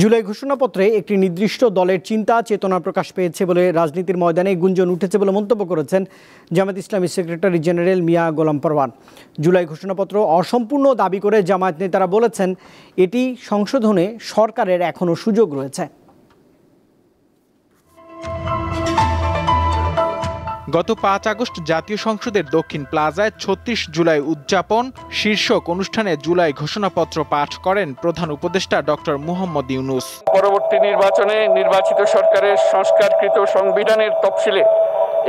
জুলাই ঘোষণাপত্রে একটি নির্দিষ্ট দলের চিন্তা চেতনা প্রকাশ পেয়েছে বলে রাজনীতির ময়দানে গুঞ্জন উঠেছে বলে মন্তব্য করেছেন জামায়াত ইসলামীর সেক্রেটারি জেনারেল মিয়া গোলাম পরওয়ান। জুলাই ঘোষণাপত্র অসম্পূর্ণ দাবি করে জামায়াত নেতারা বলেছেন, এটি সংশোধনে সরকারের এখনও সুযোগ রয়েছে। গত ৫ আগস্ট জাতীয় সংসদের দক্ষিণ প্লাজায় ৩৬ জুলাই উদযাপন শীর্ষক অনুষ্ঠানে জুলাই ঘোষণাপত্র পাঠ করেন প্রধান উপদেষ্টা ডক্টর মুহাম্মদ ইউনূস। পরবর্তী নির্বাচনে নির্বাচিত সরকারের সংস্কারকৃত সংবিধানের তফসিলে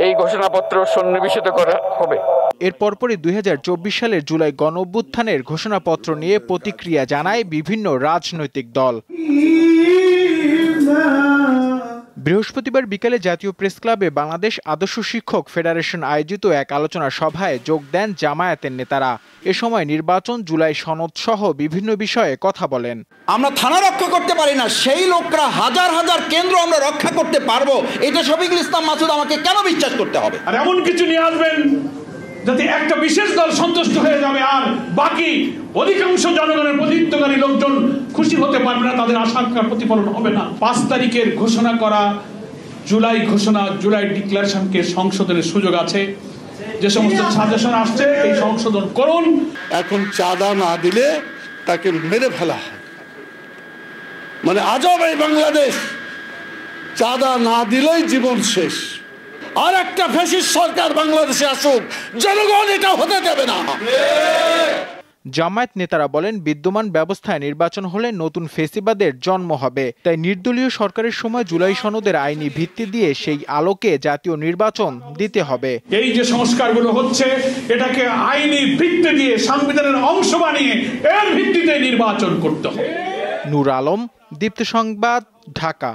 এই ঘোষণাপত্র সন্নিবেশিত করা হবে। এর পরপরই ২০২৪ সালের জুলাই গণঅভ্যুত্থানের ঘোষণাপত্র নিয়ে প্রতিক্রিয়া জানায় বিভিন্ন রাজনৈতিক দল। বৃহস্পতিবার বিকেলে জাতীয় প্রেস ক্লাবে বাংলাদেশ আদর্শ শিক্ষক ফেডারেশন আয়োজিত এক আলোচনা সভায় যোগ দেন জামায়াতের নেতারা। এ সময় নির্বাচন, জুলাই সনদ সহ বিভিন্ন বিষয়ে কথা বলেন। আমরা থানা রক্ষা করতে পারি না, সেই লোকরা হাজার হাজার কেন্দ্র আমরা রক্ষা করতে পারবো, এটা শফিকুল ইসলাম মাসুদ আমাকে কেন বিশ্বাস করতে হবে? আর এমন কিছু নিয়ে আসবেন যাতে একটা বিশেষ দল সন্তুষ্ট হয়ে যাবে আর বাকি অধিকাংশ জনগণের প্রতিনিধিত্বকারী লোকজন খুশি হতে পারবে না, তাদের আশঙ্কার প্রতিফলন হবে না। ৫ তারিখের ঘোষণা করা জুলাই ডিক্লারেশনকে সংশোধনের সুযোগ আছে। যে সমস্ত সাজেশন আসছে এই সংশোধন করুন। এখন চাঁদা না দিলে তাকে মেরে ফেলা হয়, মানে আজব এই বাংলাদেশ। চাঁদা না দিলেই জীবন শেষ। আর একটা ফ্যাসিস্ট সরকার বাংলাদেশে আসুক, জনগণ এটা হতে দেবে না। জামায়াত নেতারা বলেন, বিদ্যমান ব্যবস্থায় নির্বাচন হলে নতুন ফেসিবাদের জন্ম হবে। তাই নির্দলীয় সরকারের সময় জুলাই সনদের আইনি ভিত্তি দিয়ে সেই আলোকে জাতীয় নির্বাচন দিতে হবে। এই যে সংস্কারগুলো হচ্ছে এটাকে আইনি ভিত্তি দিয়ে সংবিধানের অংশ বানিয়ে এর ভিত্তিতে নির্বাচন করতে হবে। নূর আলম, দীপ্ত সংবাদ, ঢাকা।